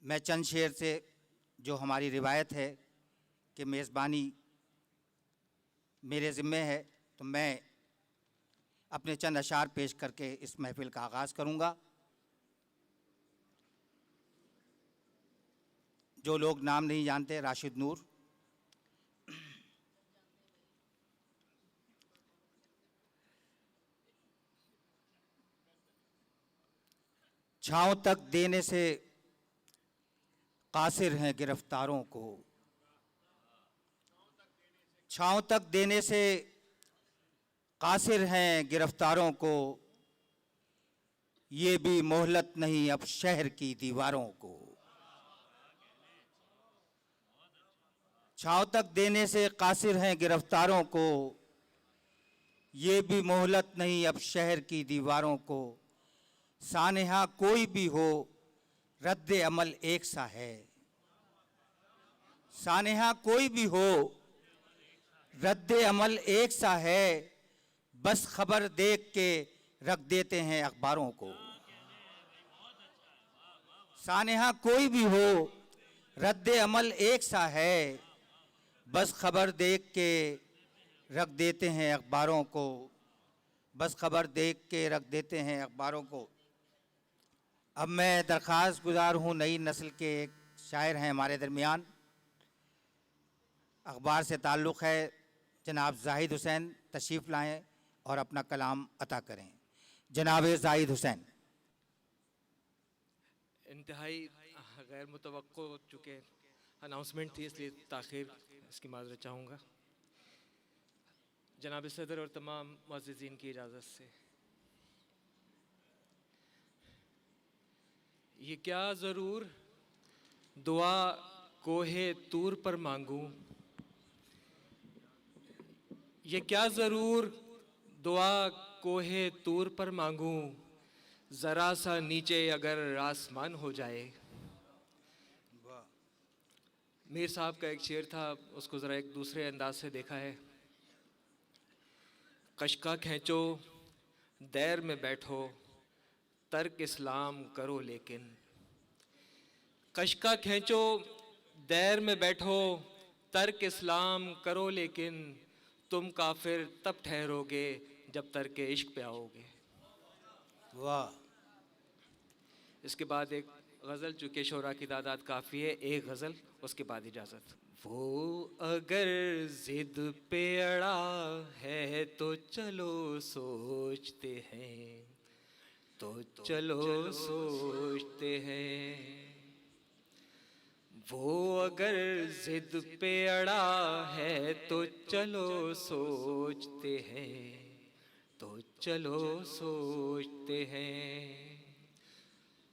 मैं चंद शेर से, जो हमारी रिवायत है कि मेज़बानी मेरे ज़िम्मे है, तो मैं अपने चंद अशार पेश करके इस महफ़िल का आगाज़ करूँगा। जो लोग नाम नहीं जानते, राशिद नूर। छाँव तक देने से कासिर हैं गिरफ्तारों को, छाँव तक देने से कासिर हैं गिरफ्तारों को, ये भी मोहलत नहीं अब शहर की दीवारों को। छाँव तक देने से कासिर हैं गिरफ्तारों को, ये भी मोहलत नहीं अब शहर की दीवारों को। सानेहा कोई भी हो रद्द अमल एक सा है, सानेहा कोई भी हो रद्द अमल एक सा है, बस खबर देख के रख देते हैं अखबारों को। सानेहा कोई भी हो रद्द अमल एक सा है, बस खबर देख के रख देते हैं अखबारों को, बस खबर देख के रख देते हैं अखबारों को। अब मैं दरख्वास्त गुजार हूँ, नई नस्ल के एक शायर हैं हमारे दरमियान, अखबार से ताल्लुक़ है, जनाब जाहिद हुसैन तशरीफ़ लाएँ और अपना कलाम अता करें। जनाब जाहिद हुसैन। इंतहाई गैर मुतवक्को चूँकि अनाउंसमेंट थी, इसलिए ताख़ीर इसकी माज़रत चाहूँगा। जनाब सदर और तमाम मुअज़्ज़िज़ीन की इजाज़त से, ये क्या ज़रूर दुआ कोहे तूर पर मांगूँ, ये क्या ज़रूर दुआ कोहे तूर पर मांगूँ, ज़रा सा नीचे अगर आसमान हो जाए। मीर साहब का एक शेर था, उसको ज़रा एक दूसरे अंदाज से देखा है। कशका खींचो दैर में बैठो, तर्क इस्लाम करो लेकिन। कशका खींचो दैर में बैठो, तर्क इस्लाम करो लेकिन, तुम काफिर तब ठहरोगे जब तर्क इश्क पे आओगे। वाह। इसके बाद एक गज़ल, चूँकि शोरा की तादाद काफ़ी है, एक गज़ल, उसके बाद इजाज़त। वो अगर ज़िद पे अड़ा है तो चलो सोचते हैं, तो चलो सोचते हैं। वो अगर ज़िद पे अड़ा है तो चलो सोचते हैं, तो चलो सोचते हैं।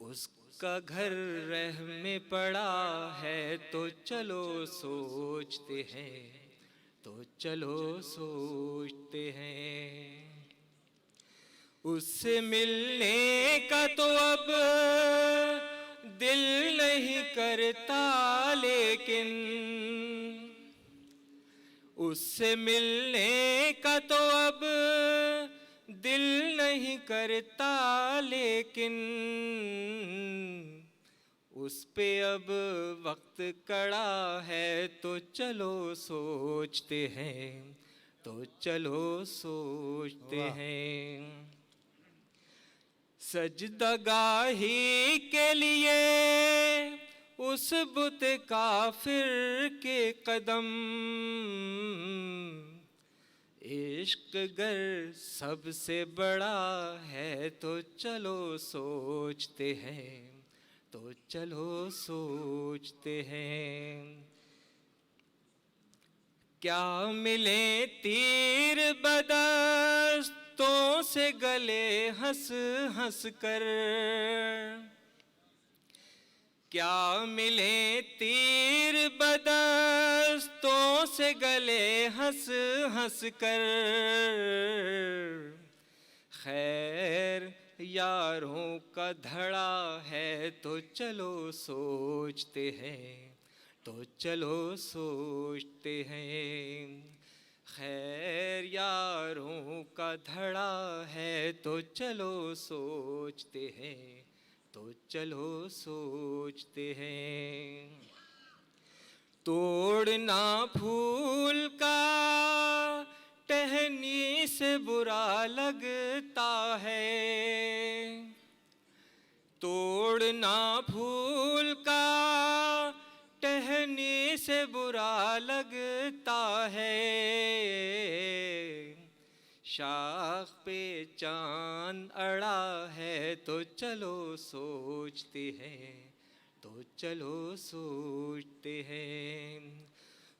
उसका घर रह में पड़ा है तो चलो सोचते हैं, तो चलो सोचते हैं। उससे मिलने का तो अब दिल नहीं करता, लेकिन उससे मिलने का तो अब दिल नहीं करता, लेकिन उस पे अब वक्त कड़ा है तो चलो सोचते हैं, तो चलो सोचते हैं। सजदगाही के लिए उस बुत काफिर के कदम, इश्क गर सबसे बड़ा है तो चलो सोचते हैं, तो चलो सोचते हैं। क्या मिले तीर बदस्तों से गले हंस हंस कर, क्या मिले तीर बदस्तों से गले हंस हंस कर, खैर यारों का धड़ा है तो चलो सोचते हैं, तो चलो सोचते हैं। खैर यारों का धड़ा है तो चलो सोचते हैं, तो तो चलो सोचते हैं। तोड़ना फूल का टहनी से बुरा लगता है, तोड़ना फूल का टहनी से बुरा लगता है। शाख पे चांद अड़ा है तो चलो सोचते हैं, तो चलो सोचते हैं।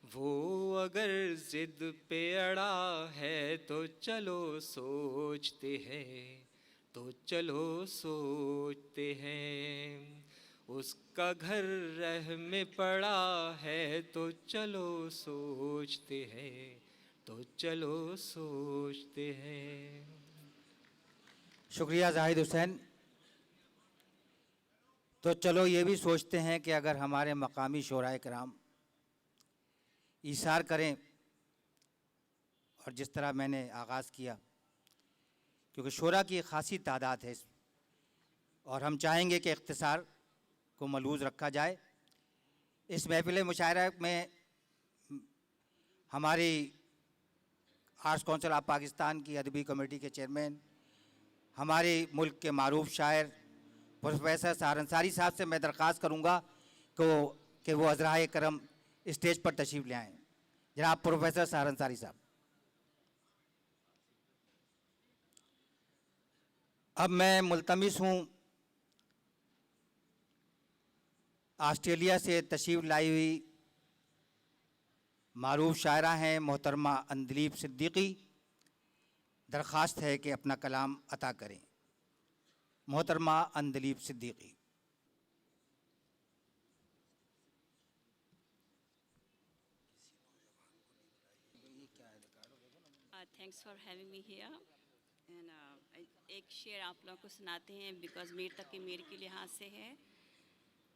वो अगर जिद पे अड़ा है तो चलो सोचते हैं, तो चलो सोचते हैं। उसका घर रह में पड़ा है तो चलो सोचते हैं, तो चलो सोचते हैं। शुक्रिया जाहिद हुसैन। तो चलो ये भी सोचते हैं कि अगर हमारे मकामी शोराए कराम ईसार करें, और जिस तरह मैंने आगाज़ किया, क्योंकि शोरा की एक ख़ासी तादाद है और हम चाहेंगे कि इख्तिसार को मलूज़ रखा जाए। इस महफ़िल मुशायरा में हमारी आर्ट्स काउंसिल ऑफ पाकिस्तान की अदबी कमेटी के चेयरमैन, हमारे मुल्क के मारूफ शायर प्रोफेसर सहार अंसारी साहब से मैं दरख्वास्त करूँगा कि वो अज़राए करम स्टेज पर तशरीफ़ ले आएँ। जनाब प्रोफेसर सहार अंसारी साहब। अब मैं मुल्तमिस हूँ ऑस्ट्रेलिया से तशरीफ़ लाई हुई मारूफ शायरा हैं मोहतरमा अंदलीब सिद्दीकी, दरख्वास्त है कि अपना कलाम अता करें। मोहतरमा Andleeb Siddiqui. Thanks for having me here and एक शेर आप लोगों को सुनाते हैं बिकॉज मीर तक की मीर के लिहाज से है।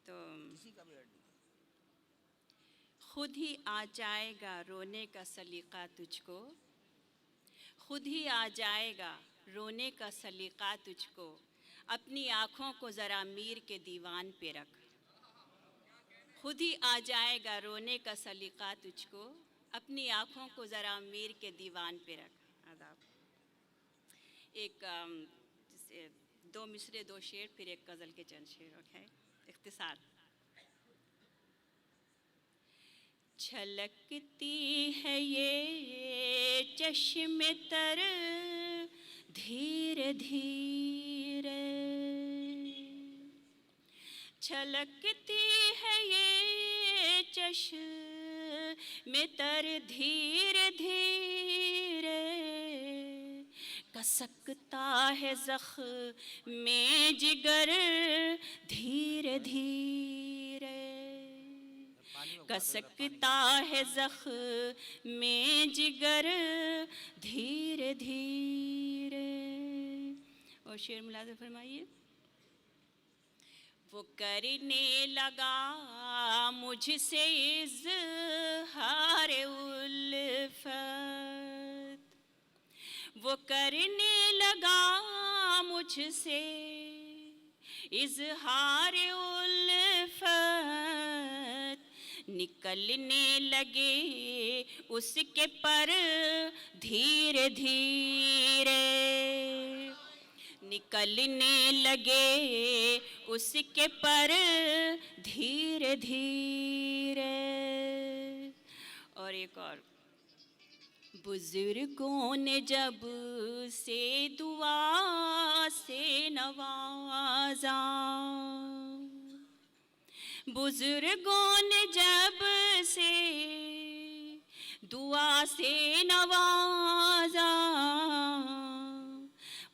तो खुद ही आ जाएगा रोने का सलीका तुझको, खुद ही आ जाएगा रोने का सलीका तुझको, अपनी आँखों को ज़रा मीर के दीवान पे रख। खुद ही आ जाएगा रोने का सलीका तुझको, अपनी आँखों को ज़रा मीर के दीवान पे रख। आदाब। एक जैसे दो मिसरे दो शेर, फिर एक गज़ल के चंद शेर। ओके, इख्तिसार। छलकती है ये चश्मे तर धीरे धीरे, छलकती है ये चश्मे तर धीरे धीरे, कसकता है ज़ख्म जिगर धीरे धीरे, कसकता है ज़ख्म जिगर धीरे धीरे। और शेर मुलाज़ा फरमाइए। वो करने लगा मुझसे इज़हार उल्फत, वो करने लगा मुझसे इज़हार उल्फत, निकलने लगे उसके पर धीरे धीरे, निकलने लगे उसके पर धीरे धीरे। और एक और। बुजुर्गों ने जब से दुआ से नवाजा, बुजुर्गों ने जब से दुआ से नवाजा,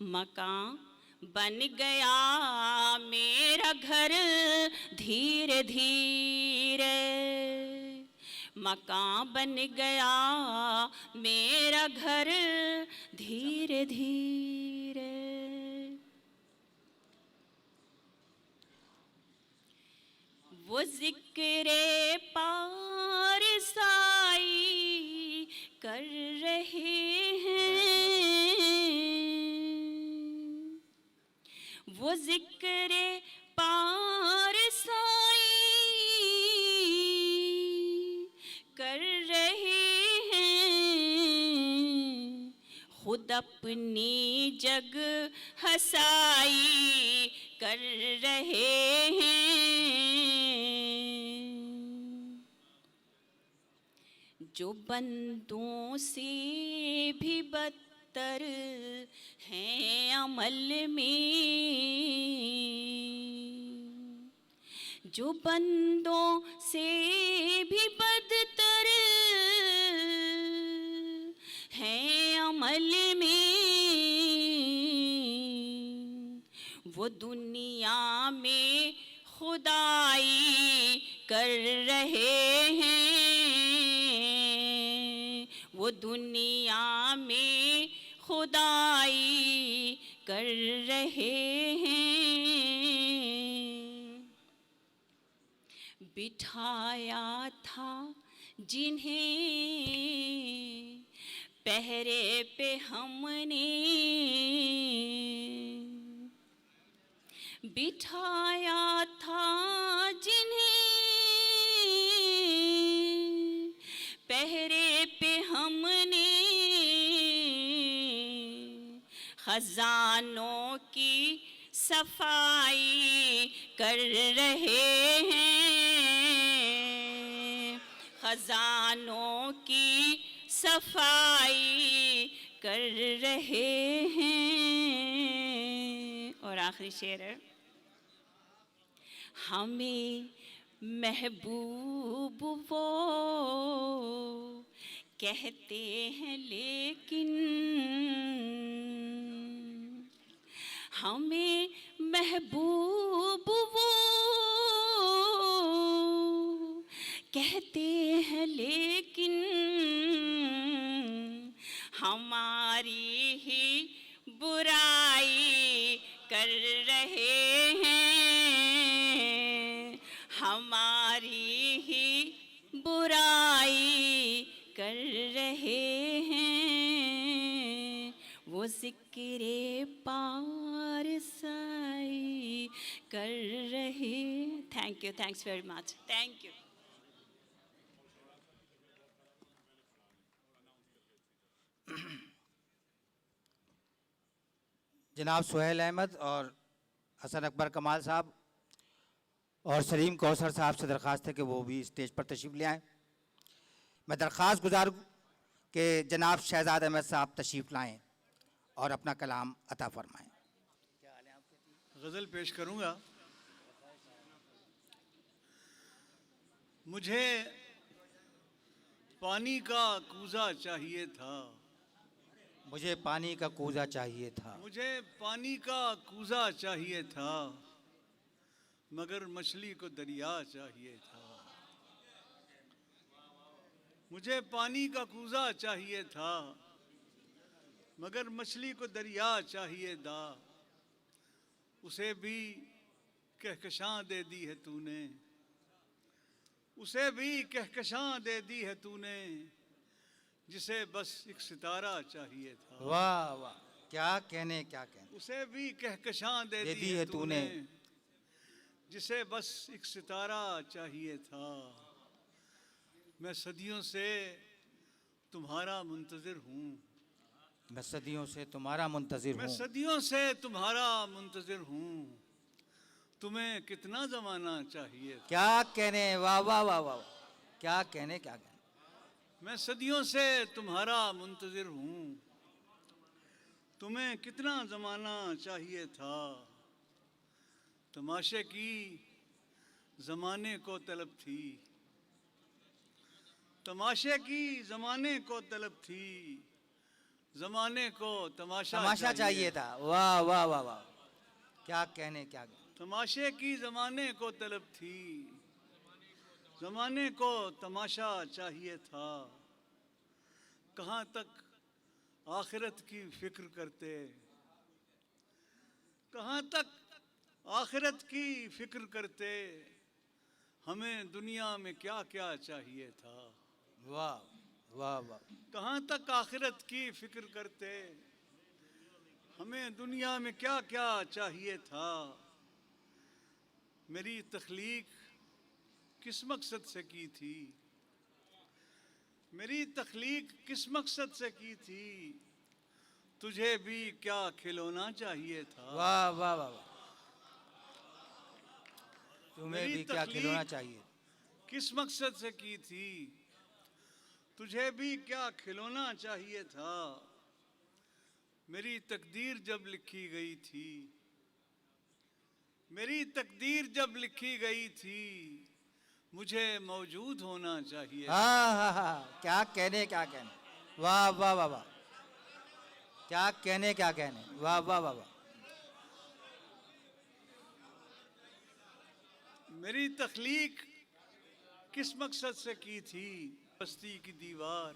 मकान बन गया मेरा घर धीरे धीरे, मकान बन गया मेरा घर धीरे धीरे। वो ज़िक्रे पारसाई कर रहे हैं, वो ज़िक्रे खुद अपनी जग हसाई कर रहे हैं। जो बंदों से भी बदतर हैं अमल में, जो बंदों से भी बदतर हैं अमल में, वो दुनिया में खुदाई कर रहे हैं। वो दुनिया में खुदाई कर रहे हैं। बिठाया था जिन्हें पहरे पे हमने, बिठाया था जिन्हें पहरे पे हमने, खजानों की सफाई कर रहे हैं। खजानों की सफाई कर रहे हैं। और आखिरी शेर है, हमें महबूब वो कहते हैं लेकिन, हमें महबूब वो कहते हैं लेकिन, हमारी ही बुराई कर रहे हैं। हमारी ही बुराई कर रहे हैं। वो ज़िक्रे पारसाई कर रहे। Thank you, thanks very much, thank you. जनाब सुहेल अहमद और हसन अकबर कमाल साहब और सलीम कौसर साहब से दरख्वास्त है कि वो भी स्टेज पर तशरीफ़ ले आएँ। मैं दरख्वास्त गुजार कि जनाब शहजाद अहमद साहब तशरीफ़ लाएँ और अपना कलाम अता फरमाएँ। गज़ल पेश करूँगा। मुझे पानी का कूज़ा चाहिए था, मुझे पानी का कूज़ा चाहिए था, मुझे पानी का कूज़ा चाहिए था, मगर मछली को दरिया चाहिए था। मुझे पानी का कूज़ा चाहिए था, मगर मछली को दरिया चाहिए था। उसे भी कहकशां दे दी है तूने, उसे भी कहकशां दे दी है तूने, जिसे बस एक सितारा चाहिए था। वाह वाह, क्या कहने क्या कहने। उसे भी कहकशां दे दी है तूने, जिसे बस एक सितारा चाहिए था। मैं सदियों से तुम्हारा मुंतज़िर हूँ, मैं सदियों से तुम्हारा मुंतज़िर मैं हूँ, सदियों से तुम्हारा मुंतज़िर हूँ। तुम्हें कितना ज़माना चाहिए था। क्या कहने, वाह वाह वाह वाह, क्या कहने क्या कहने। मैं सदियों से तुम्हारा मुंतज़िर हूँ, तुम्हें कितना ज़माना चाहिए था। तमाशे की ज़माने को तलब थी, तमाशे की ज़माने को तलब थी, ज़माने को तमाशा चाहिए था। वाह वाह वाह वाह, क्या कहने क्या कहने। तमाशे की ज़माने को तलब थी, ज़माने को तमाशा चाहिए था। कहाँ तक आखिरत की फ़िक्र करते, कहाँ तक आखिरत की फ़िक्र करते, हमें दुनिया में क्या क्या चाहिए था। वाह वाह वाह, कहाँ तक आखिरत की फ़िक्र करते, हमें दुनिया में क्या क्या चाहिए था। मेरी तख्लीक किस मकसद से की थी, मेरी तख्लीक किस मकसद से की थी, तुझे भी क्या खिलौना चाहिए था। वाह वाह वाह वाह। तुम्हें मेरी भी क्या तकलीफ खिलौना चाहिए। किस मकसद से की थी, तुझे भी क्या खिलौना चाहिए था। मेरी तकदीर जब लिखी गई थी, मेरी तकदीर जब लिखी गई थी, मुझे मौजूद होना चाहिए। हाँ हाँ हाँ, क्या कहने क्या कहने। वाह वाह वाह वाह। क्या कहने क्या कहने। वाह वाह वाह वाह। मेरी तख्लीक किस मकसद से की थी। बस्ती की दीवार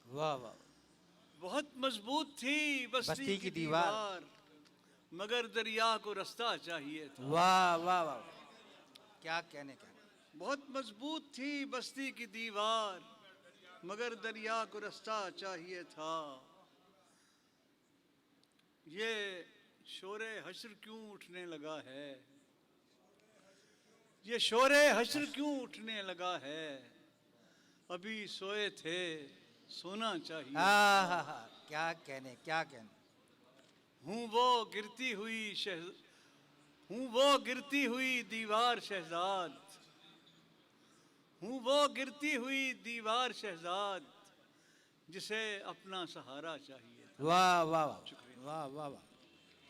वाह वाह। बहुत मजबूत थी, बस्ती की दीवार। मगर दरिया को रास्ता चाहिए था। वाह वाह वाह। क्या कहने क्या कहने। बहुत मजबूत थी बस्ती की दीवार, मगर दरिया को रास्ता चाहिए था। ये शोरे हश्र क्यों उठने लगा है, ये शोरे हश्र क्यों उठने लगा है। अभी सोए थे, सोना चाहिए। हाँ हाँ हाँ, क्या कहने क्या कहने। हूँ वो गिरती हुई हूँ वो गिरती हुई दीवार शहजाद, हूँ वो गिरती हुई दीवार शहजाद, जिसे अपना सहारा चाहिए। वाह वाह वाह वाह वाह वाह।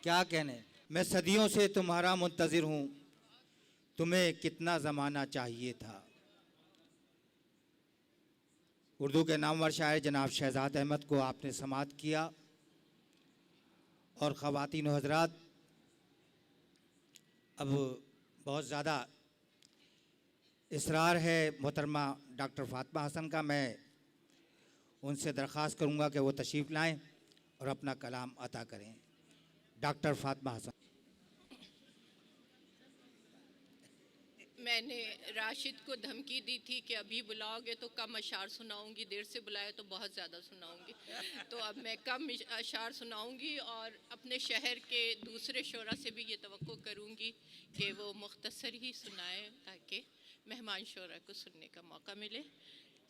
क्या कहने। मैं सदियों से तुम्हारा मुंतज़िर हूँ, तुम्हें कितना ज़माना चाहिए था। उर्दू के नामवर शायर जनाब शहजाद अहमद को आपने समाअत किया। और ख़वातीन व हज़रात, अब बहुत ज़्यादा इसरार है मोहतरमा डॉक्टर फ़ातिमा हसन का। मैं उनसे दरख्वास्त करूँगा कि वो तशरीफ़ लाएँ और अपना कलाम अता करें। डॉक्टर फ़ातिमा हसन। मैंने राशिद को धमकी दी थी कि अभी बुलाओगे तो कम अशार सुनाऊंगी, देर से बुलाए तो बहुत ज़्यादा सुनाऊंगी। तो अब मैं कम अशार सुनाऊंगी और अपने शहर के दूसरे शोरा से भी ये तवक्को करूंगी कि वो मुख्तसर ही सुनाएं ताकि मेहमान शोरा को सुनने का मौका मिले।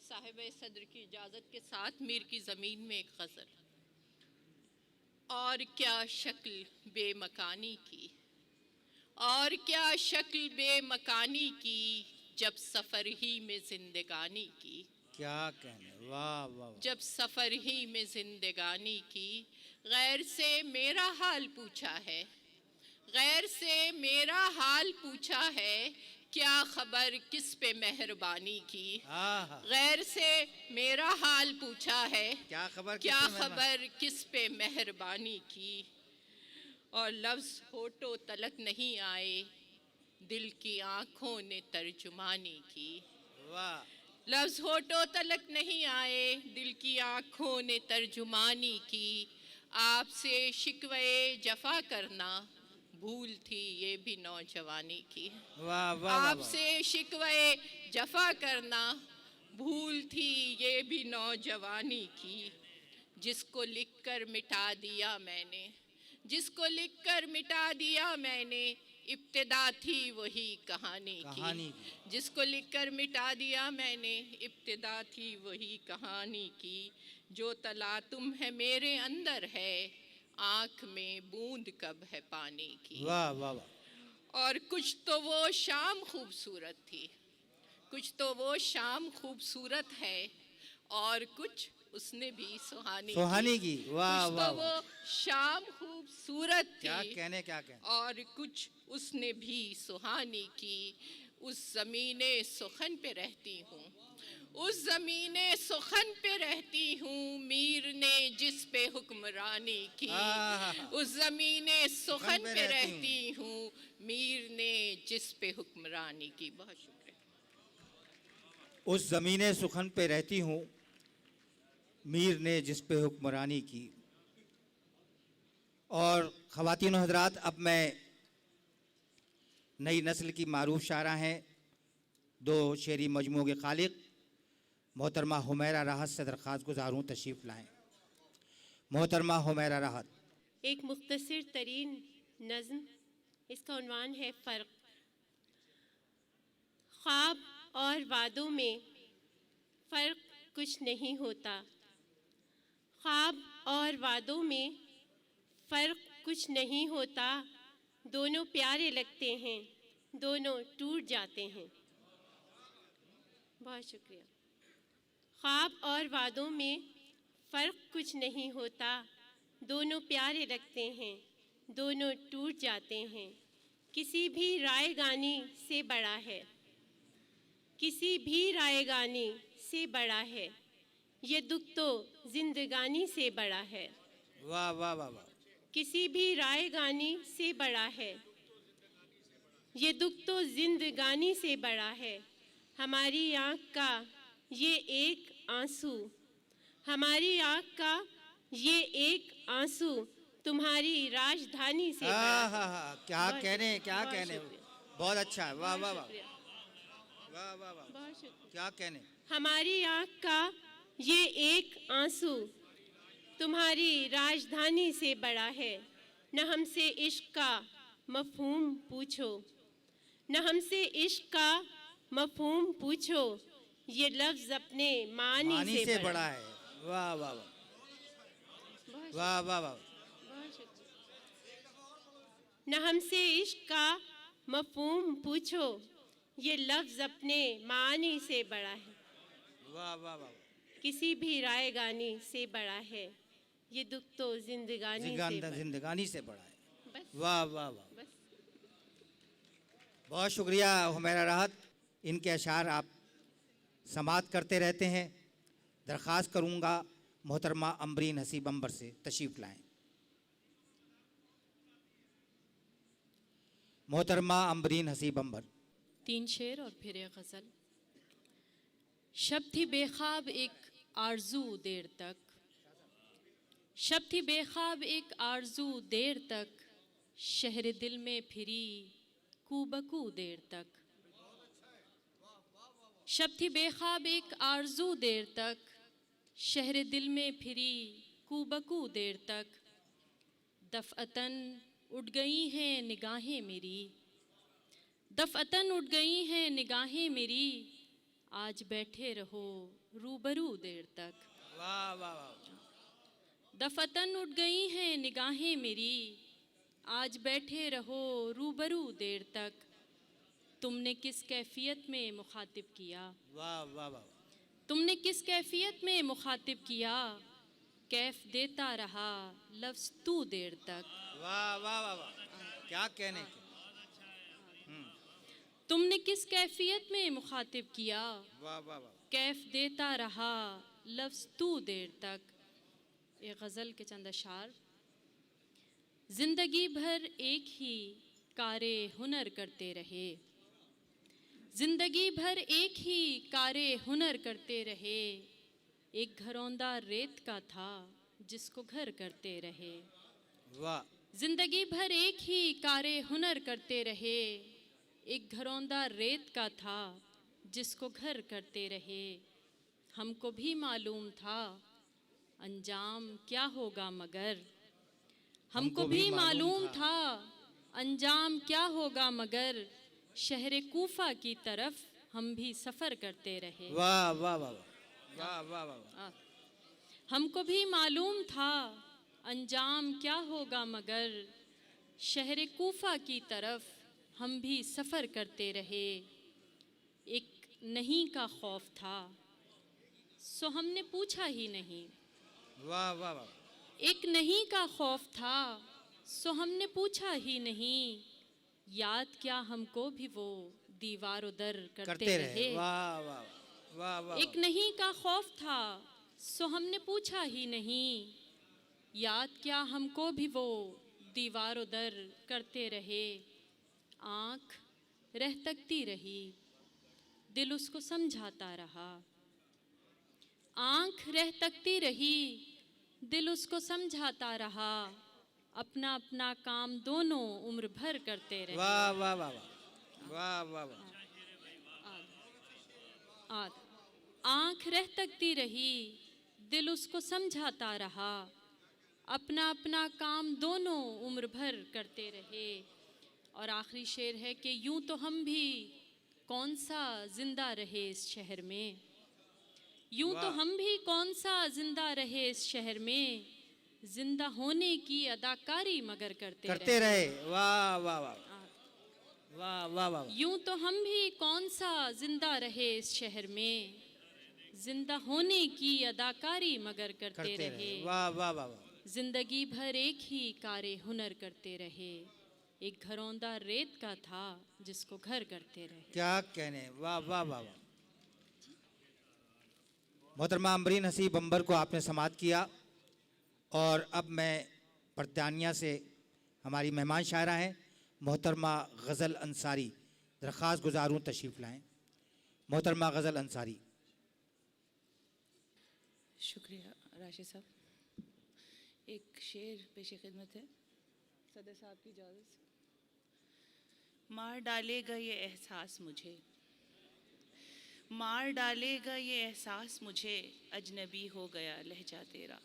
साहिब सदर की इजाज़त के साथ मीर की ज़मीन में एक गज़ल। और क्या शक्ल बेमकानी की, और क्या शक्ल बेमकानी की, जब सफ़र ही में ज़िंदगानी की। क्या कहने। वाह वाह वाह। जब सफ़र ही में ज़िंदगानी की, गैर से मेरा हाल पूछा है, गैर से मेरा हाल पूछा है, क्या खबर किस पे मेहरबानी की। हाँ हाँ। गैर से मेरा हाल पूछा है, क्या खबर क्या किससे मेहरबान- खबर किस पे मेहरबानी की। और लफ्ज़ होठों तलक नहीं आए, दिल की आँखों ने तर्जुमानी की। वाह। लफ्ज़ होठों तलक नहीं आए, दिल की आँखों ने तर्जुमानी की। आपसे शिकवे जफ़ा करना भूल थी ये भी नौजवानी की। वाह वाह वाह वाह। आपसे शिकवे जफ़ा करना भूल थी ये भी नौजवानी की। जिसको लिखकर मिटा दिया मैंने, जिसको लिखकर मिटा दिया मैंने, इब्तिदा थी वही कहानी कहानी की। जिसको लिखकर मिटा दिया मैंने, इब्तिदा थी वही कहानी की। जो तलातुम है मेरे अंदर है, आँख में बूंद कब है पानी की। वाह वाह वाह। और कुछ तो वो शाम खूबसूरत थी, कुछ तो वो शाम खूबसूरत है, और कुछ उसने भी सुहानी की। वाह कुछ वाह तो वो शाम खूबसूरत क्या थी, कहने क्या कहने। और कुछ उसने भी सुहानी की। उस ज़मीने सुखन पे रहती हूँ, उस ज़मीने सुखन पे रहती हूँ, मीर ने जिस पे हुक्मरानी की। उस ज़मीने सुखन पे रहती हूँ, मीर ने जिस पे हुक्मरानी की। बहुत शुक्रिया। उस ज़मीने सुखन पे रहती हूँ, मीर ने जिस पे हुक्मरानी की। और ख़वातीन व हज़रात, अब मैं नई नस्ल की मारूफ शायरा हैं, दो शेरी मजमू के खालिक मोहतरमा हुमैरा राहत से दरख्वास्त गुजार हूँ तशरीफ़ लाएँ। मोहतरमा हुमैरा राहत। एक मुख्तसर तरीन नज़्म, इसका उन्वान है फ़र्क। ख्वाब और वादों में फ़र्क कुछ नहीं होता, ख्वाब और वादों में फ़र्क कुछ नहीं होता, दोनों प्यारे लगते हैं, दोनों टूट जाते हैं। बहुत शुक्रिया। ख्वाब और वादों में फ़र्क कुछ नहीं होता, दोनों प्यारे लगते हैं, दोनों टूट जाते हैं। किसी भी रायगानी से बड़ा है, किसी भी रायगानी से बड़ा है, ये दुख तो जिंदगानी से बड़ा है। वाह वाह वाह वाह। किसी भी रायगानी से बड़ा है, ये दुख तो जिंदगानी से बड़ा है। हमारी आँख का ये एक आंसू, हमारी आँख का ये एक आंसू तुम्हारी राजधानी से बड़ा है। हाँ, क्या बहुत कहने, शुक्रिया, क्या बहुत कहने। शुक्रिया, बहुत अच्छा है, वाह वाह वाह शुक्रिया, वाह वाह वाह, बहुत शुक्रिया। क्या कहने। हमारी आँख का ये एक आंसू तुम्हारी राजधानी से बड़ा है। न हमसे इश्क का मफ़हूम पूछो, न हमसे इश्क का मफ़हूम पूछो, ये लफ्ज़ अपने मानी मानी से बड़ा बड़ा है। वाह वाह वाह बहुत वाह वाह वाह। बहुत शुक्रिया। न हमसे इश्क का मफ़हूम पूछो, ये लफ्ज़ अपने मानी से बड़ा है। वाह वाह वाह। किसी भी रायगानी से बड़ा है, ये दुख तो जिंदगानी से बड़ा है। जिंदगानी से बड़ा है। बस वाह वाह वाह। बस बहुत शुक्रिया हुमैरा राहत, इनके अशार आप समात करते रहते हैं। दरख्वास्त करूँगा मोहतरमा अम्बरीन हसीब अंबर से तशरीफ़ लाएं। मोहतरमा अम्बरीन हसीब अंबर। 3 शेर और फिर एक गज़ल। शब थी बेख्वाब एक आरज़ू देर तक, शब थी बेख्वाब एक आरज़ू देर तक, शहर दिल में फिरी कूबकू देर तक। शब थी बेख्वाब एक आरज़ू देर तक, शहर दिल में फिरी कूबकू देर तक। दफ़अतन उठ गई हैं निगाहें मेरी, दफ़अतन उठ गई हैं निगाहें मेरी, आज बैठे रहो रूबरू देर तक। वाह वाह वाह। दफ़अतन उठ गई हैं निगाहें मेरी, आज बैठे रहो रूबरू देर तक। तुमने किस कैफियत में मुखातिब किया, वाह वाह वाह। तुमने किस कैफियत में मुखातिब किया, कैफ देता रहा लफ्ज़ तू देर तक। वाह वाह वाह वाह, क्या कहने के। तुमने किस कैफियत में मुखातिब किया, वाह वाह वाह। कैफ देता रहा लफ्ज़ तू देर तक। एक गज़ल के चंद अशार। ज़िंदगी भर एक ही कारे हुनर करते रहे, ज़िंदगी भर एक ही कारे हुनर करते रहे, एक घरौंदा रेत का था जिसको घर करते रहे। वाह। ज़िंदगी भर एक ही कारे हुनर करते रहे, एक घरौंदा रेत का था जिसको घर करते रहे। हमको भी मालूम था अंजाम क्या होगा मगर, हमको भी मालूम था अंजाम क्या होगा मगर, शहर कूफा की तरफ हम भी सफ़र करते रहे। वाह वाह वाह वाह वाह वाह। हमको भी मालूम था अंजाम क्या होगा मगर, शहर कूफा की तरफ हम भी सफ़र करते रहे। एक नहीं का खौफ था सो हमने पूछा ही नहीं, वाह वाह वाह। एक नहीं का खौफ था सो हमने पूछा ही नहीं, याद क्या हमको भी वो दीवार उधर करते रहे। वाह वाह वाह वाह। एक नहीं का खौफ था सो हमने पूछा ही नहीं, याद क्या हमको भी वो दीवार उधर करते रहे। आँख रह तकती रही दिल उसको समझाता रहा, आँख रह तकती रही दिल उसको समझाता रहा, अपना अपना काम दोनों उम्र भर करते रहे। वाह वाह वाह वाह वाह वाह। आँख रह तकती रही दिल उसको समझाता रहा, अपना अपना काम दोनों उम्र भर करते रहे। और आखिरी शेर है कि यूं तो हम भी कौन सा जिंदा रहे इस शहर में, यूं तो हम भी कौन सा जिंदा रहे इस शहर में, जिंदा होने की अदाकारी मगर करते रहे। वाह वाह वाह वाह वाह वाह। यूं तो हम भी कौन सा जिंदा रहे इस शहर में, जिंदा होने की अदाकारी मगर करते रहे। वाह वाह वाह वाह। जिंदगी भर एक ही कारे हुनर करते रहे, एक घरौंदा रेत का था जिसको घर करते रहे। क्या कहने, वाह वाह वाह वाह। मोहतरमा अमरीन हसीब अंबर को आपने समाअत किया। और अब मैं बरतानिया से हमारी मेहमान शायरा हैं मोहतरमा गज़ल अंसारी, दरख्वास्त गुजारूँ तशरीफ़ लाएँ। मोहतरमा गज़ल अंसारी। शुक्रिया राशिद साहब। एक शेर पेश खिदमत है सदर साहब की इजाज़त से। मार डालेगा ये एहसास मुझे, मार डालेगा ये एहसास मुझे, अजनबी हो गया लहजा तेरा।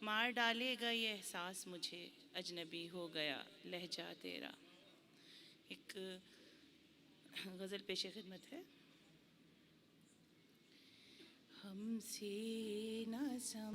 मार डालेगा ये एहसास मुझे, अजनबी हो गया लहजा तेरा। एक गज़ल पेश खिदमत है। हमसे ना सम